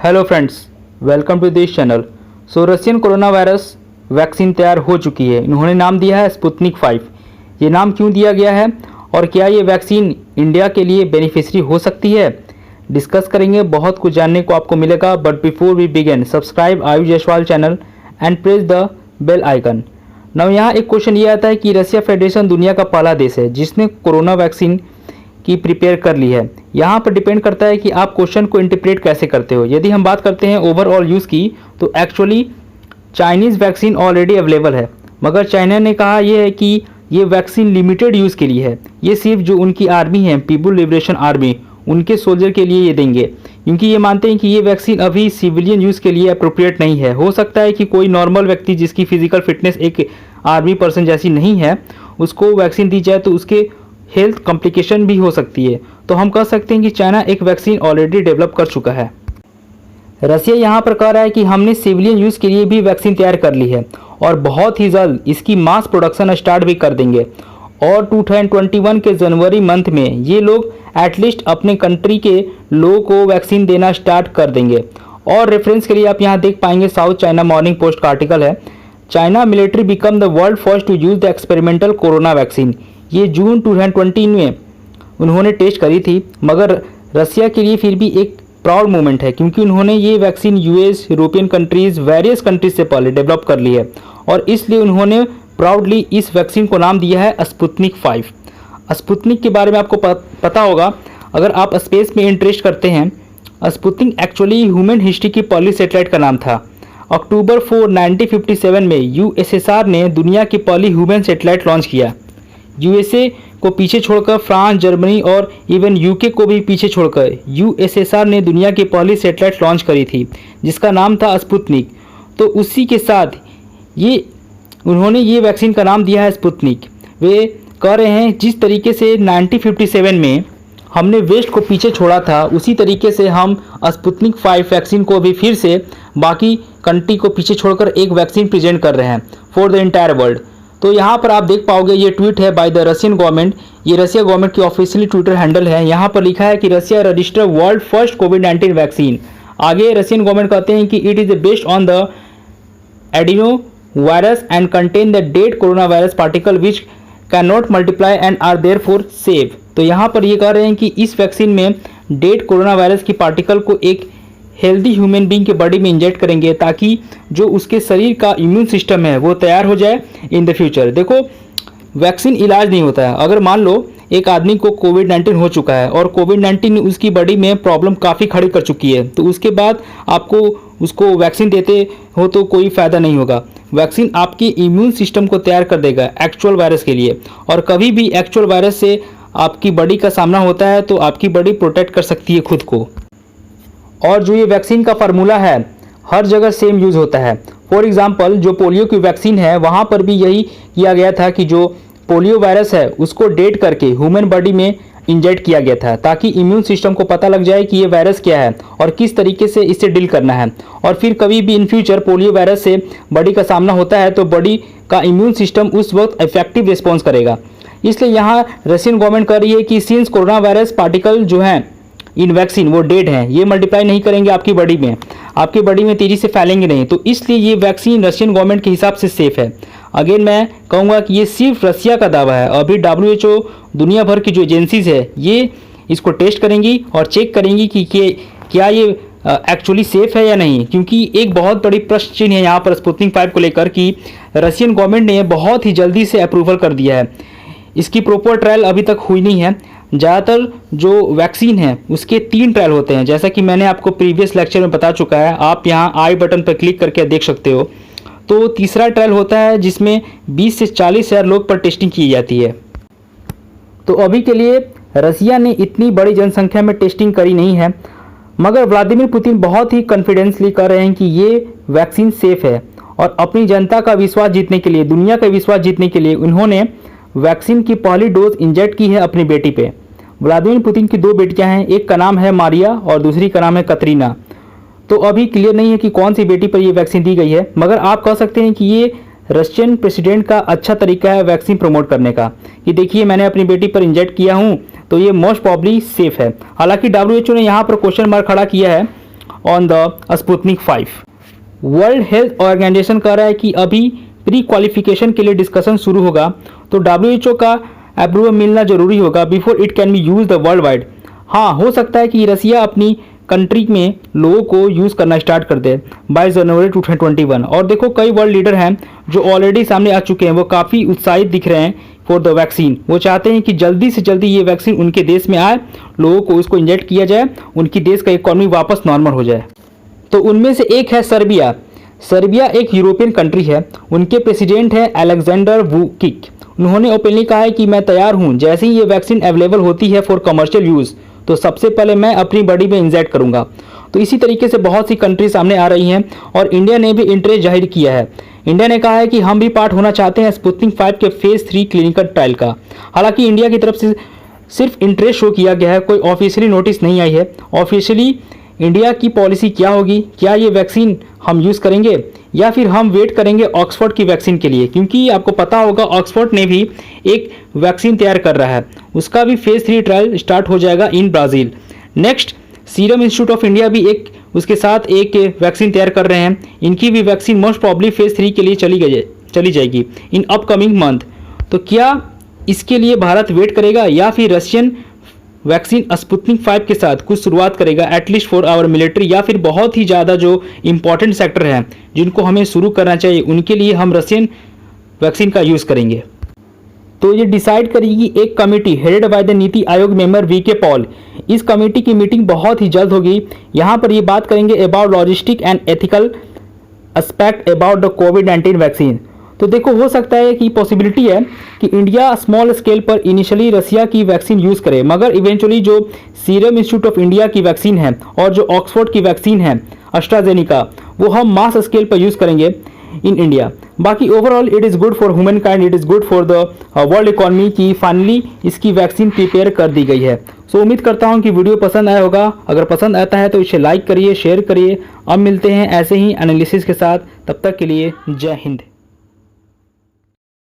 Hello friends, welcome to this channel. Russian corona virus vaccine तैयार हो चुकी है। इन्होंने नाम दिया है स्पुतनिक 5। ये नाम क्यों दिया गया है और क्या ये वैक्सीन इंडिया के लिए बेनिफिशियरी हो सकती है, डिस्कस करेंगे। बहुत कुछ जानने को आपको मिलेगा। But before we begin, subscribe Ayush Jaiswal channel and press the bell icon. Now यहाँ एक क्वेश्चन ये आता है कि रशिया फेडरेशन दुनिया का पहला देश है जिसने कोरोना वैक्सीन की प्रिपेयर कर ली है। यहाँ पर डिपेंड करता है कि आप क्वेश्चन को इंटरप्रेट कैसे करते हो। यदि हम बात करते हैं ओवरऑल यूज़ की, तो actually Chinese vaccine already available है, मगर चाइना ने कहा यह है कि ये वैक्सीन लिमिटेड यूज़ के लिए है। ये सिर्फ जो उनकी आर्मी है, पीपुल लिबरेशन आर्मी, उनके सोल्जर के लिए ये देंगे, क्योंकि ये मानते हैं कि ये वैक्सीन अभी सिविलियन यूज़ के लिए अप्रोप्रिएट नहीं है। हो सकता है कि कोई नॉर्मल व्यक्ति जिसकी फिजिकल फिटनेस एक आर्मी पर्सन जैसी नहीं है, उसको वैक्सीन दी जाए तो उसके हेल्थ कॉम्प्लिकेशन भी हो सकती है। तो हम कह सकते हैं कि चाइना एक वैक्सीन ऑलरेडी डेवलप कर चुका है। रसिया यहाँ पर कह रहा है कि हमने सिविलियन यूज़ के लिए भी वैक्सीन तैयार कर ली है और बहुत ही जल्द इसकी मास प्रोडक्शन स्टार्ट भी कर देंगे। और 2021 के जनवरी मंथ में ये लोग एटलीस्ट अपने कंट्री के लोगों को वैक्सीन देना स्टार्ट कर देंगे। और रेफरेंस के लिए आप यहाँ देख पाएंगे, साउथ चाइना मॉर्निंग पोस्ट का आर्टिकल है, China military become the world first to use the experimental corona vaccine. ये जून 2020 में उन्होंने टेस्ट करी थी, मगर रसिया के लिए फिर भी एक प्राउड मोमेंट है, क्योंकि उन्होंने ये vaccine US, European countries, various countries से पहले डेवलप कर ली है और इसलिए उन्होंने प्राउडली इस वैक्सीन को नाम दिया है स्पुतनिक 5। स्पुतनिक के बारे में आपको पता होगा, अगर आप स्पेस में इंटरेस्ट करते हैं। स्पुतनिक एक्चुअली ह्यूमन हिस्ट्री की पहली सैटेलाइट का नाम था। अक्टूबर 4, 1957 में यूएसएसआर ने दुनिया की पहली ह्यूमन सैटेलाइट लॉन्च किया। यूएसए को पीछे छोड़कर फ्रांस, जर्मनी और इवन यूके को भी पीछे छोड़कर यूएसएसआर ने दुनिया की पहली सैटेलाइट लॉन्च करी थी जिसका नाम था स्पुतनिक। तो उसी के साथ उन्होंने ये वैक्सीन का नाम दिया है स्पुतनिक। वे कह रहे हैं जिस तरीके से 1957 में हमने वेस्ट को पीछे छोड़ा था, उसी तरीके से हम स्पुतनिक 5 वैक्सीन को भी फिर से बाकी कंट्री को पीछे छोड़कर एक वैक्सीन प्रेजेंट कर रहे हैं फॉर द एंटायर वर्ल्ड। तो यहाँ पर आप देख पाओगे, ये ट्वीट है बाय द रशियन गवर्नमेंट। ये रशिया गवर्नमेंट की ऑफिशियली ट्विटर हैंडल है। यहाँ पर लिखा है कि रशिया रजिस्टर वर्ल्ड फर्स्ट कोविड-19 वैक्सीन। आगे रशियन गवर्नमेंट कहते हैं कि it is based on the adeno virus and contain the dead corona virus particle which can not multiply and are therefore safe. तो यहाँ पर ये कह रहे हैं कि इस वैक्सीन में डेड कोरोना वायरस की पार्टिकल को एक हेल्दी ह्यूमन बींग के बॉडी में इंजेक्ट करेंगे ताकि जो उसके शरीर का इम्यून सिस्टम है वो तैयार हो जाए इन द फ्यूचर। देखो, वैक्सीन इलाज नहीं होता है। अगर मान लो एक आदमी को कोविड-19 हो चुका है और कोविड-19 उसकी बॉडी में प्रॉब्लम काफ़ी खड़ी कर चुकी है, तो उसके बाद आपको उसको वैक्सीन देते हो तो कोई फ़ायदा नहीं होगा। वैक्सीन आपके इम्यून सिस्टम को तैयार कर देगा एक्चुअल वायरस के लिए, और कभी भी एक्चुअल वायरस से आपकी बॉडी का सामना होता है तो आपकी बॉडी प्रोटेक्ट कर सकती है खुद को। और जो ये वैक्सीन का फार्मूला है हर जगह सेम यूज़ होता है। फॉर एग्जांपल, जो पोलियो की वैक्सीन है वहाँ पर भी यही किया गया था कि जो पोलियो वायरस है उसको डेट करके ह्यूमन बॉडी में इंजेक्ट किया गया था ताकि इम्यून सिस्टम को पता लग जाए कि ये वायरस क्या है और किस तरीके से इससे डील करना है। और फिर कभी भी इन फ्यूचर पोलियो वायरस से बॉडी का सामना होता है तो बॉडी का इम्यून सिस्टम उस वक्त इफेक्टिव रिस्पॉन्स करेगा। इसलिए यहाँ रशियन गवर्नमेंट कह रही है कि सिंस कोरोना वायरस पार्टिकल जो हैं इन वैक्सीन वो डेड हैं, ये मल्टीप्लाई नहीं करेंगे आपकी बॉडी में, आपकी बॉडी में तेज़ी से फैलेंगे नहीं, तो इसलिए ये वैक्सीन रशियन गवर्नमेंट के हिसाब से सेफ़ है। अगेन मैं कहूँगा कि ये सिर्फ रसिया का दावा है। अभी WHO दुनिया भर की जो एजेंसीज है ये इसको टेस्ट करेंगी और चेक करेंगी कि क्या ये एक्चुअली सेफ़ है या नहीं, क्योंकि एक बहुत बड़ी प्रश्न चिन्ह है यहाँ पर स्पुतनिक 5 को लेकर कि रशियन गवर्नमेंट ने बहुत ही जल्दी से अप्रूवल कर दिया है। इसकी प्रॉपर ट्रायल अभी तक हुई नहीं है। ज़्यादातर जो वैक्सीन है उसके 3 ट्रायल होते हैं, जैसा कि मैंने आपको प्रीवियस लेक्चर में बता चुका है। आप यहाँ आई बटन पर क्लिक करके देख सकते हो। तो तीसरा ट्रायल होता है जिसमें 20 से 40 हज़ार लोग पर टेस्टिंग की जाती है। तो अभी के लिए रसिया ने इतनी बड़ी जनसंख्या में टेस्टिंग करी नहीं है, मगर व्लादिमीर पुतिन बहुत ही कॉन्फिडेंसली कह रहे हैं कि ये वैक्सीन सेफ़ है। और अपनी जनता का विश्वास जीतने के लिए, दुनिया का विश्वास जीतने के लिए उन्होंने वैक्सीन की पहली डोज इंजेक्ट की है अपनी बेटी पे। व्लादिमीर पुतिन की 2 बेटियां हैं, एक का नाम है मारिया और दूसरी का नाम है कतरीना। तो अभी क्लियर नहीं है कि कौन सी बेटी पर ये वैक्सीन दी गई है, मगर आप कह सकते हैं कि ये रशियन प्रेसिडेंट का अच्छा तरीका है वैक्सीन प्रमोट करने का कि देखिए मैंने अपनी बेटी पर इंजेक्ट किया हूँ तो ये मोस्ट प्रॉब्ली सेफ है। हालांकि WHO ने यहाँ पर क्वेश्चन मार्क खड़ा किया है on the Sputnik 5। World Health Organization कह रहा है कि अभी प्री क्वालिफिकेशन के लिए डिस्कशन शुरू होगा, तो WHO का अप्रूवल मिलना जरूरी होगा before it can be use the world wide. हाँ, हो सकता है कि रसिया अपनी कंट्री में लोगों को यूज़ करना स्टार्ट कर दे बाय जनवरी 2021। और देखो, कई वर्ल्ड लीडर हैं जो ऑलरेडी सामने आ चुके हैं, वो काफ़ी उत्साहित दिख रहे हैं फॉर द वैक्सीन। वो चाहते हैं कि जल्दी से जल्दी ये वैक्सीन उनके देश में आए, लोगों को इसको इंजेक्ट किया जाए, उनकी देश का इकॉनमी वापस नॉर्मल हो जाए। तो उनमें से एक है सर्बिया। सर्बिया एक यूरोपियन कंट्री है, उनके प्रेसिडेंट हैं अलेक्जेंडर वुकिक। उन्होंने ओपनली कहा है कि मैं तैयार हूं, जैसे ही ये वैक्सीन अवेलेबल होती है फॉर कमर्शियल यूज़ तो सबसे पहले मैं अपनी बॉडी में इंजेक्ट करूंगा। तो इसी तरीके से बहुत सी कंट्री सामने आ रही हैं और इंडिया ने भी इंटरेस्ट जाहिर किया है। इंडिया ने कहा है कि हम भी पार्ट होना चाहते हैं स्पुतनिक 5 के फेज 3 क्लिनिकल ट्रायल का। हालांकि इंडिया की तरफ से सिर्फ इंटरेस्ट शो किया गया है, कोई ऑफिशियली नोटिस नहीं आई है। ऑफिशियली इंडिया की पॉलिसी क्या होगी, क्या ये वैक्सीन हम यूज़ करेंगे या फिर हम वेट करेंगे ऑक्सफोर्ड की वैक्सीन के लिए, क्योंकि आपको पता होगा ऑक्सफोर्ड ने भी एक वैक्सीन तैयार कर रहा है, उसका भी फेज 3 ट्रायल स्टार्ट हो जाएगा इन Brazil. Next serum institute of India भी उसके साथ एक वैक्सीन तैयार कर रहे हैं, इनकी भी वैक्सीन मोस्ट प्रॉब्ली फेज 3 के लिए चली जाएगी इन अपकमिंग मंथ। तो क्या इसके लिए भारत वेट करेगा या फिर रशियन वैक्सीन स्पुतनिक 5 के साथ कुछ शुरुआत करेगा एटलीस्ट फॉर आवर मिलिट्री, या फिर बहुत ही ज़्यादा जो इंपॉर्टेंट सेक्टर हैं जिनको हमें शुरू करना चाहिए उनके लिए हम रशियन वैक्सीन का यूज़ करेंगे। तो ये डिसाइड करेगी एक committee headed by the NITI Aayog member VK Paul. इस कमेटी की मीटिंग बहुत ही जल्द होगी। यहाँ पर ये बात करेंगे about logistic and ethical aspect about the covid vaccine. तो देखो, हो सकता है कि पॉसिबिलिटी है कि इंडिया स्मॉल स्केल पर इनिशियली रसिया की वैक्सीन यूज़ करे, मगर इवेंचुअली जो सीरम इंस्टीट्यूट ऑफ इंडिया की वैक्सीन है और जो ऑक्सफोर्ड की वैक्सीन है एस्ट्राजेनेका, वो हम मास स्केल पर यूज़ करेंगे इन इंडिया। बाकी overall it is good for human kind, it is good for the world economy की फाइनली इसकी वैक्सीन प्रिपेयर कर दी गई है। सो उम्मीद करता हूँ कि वीडियो पसंद आया होगा। अगर पसंद आता है तो इसे लाइक करिए, शेयर करिए। अब मिलते हैं ऐसे ही एनालिसिस के साथ, तब तक के लिए जय हिंद।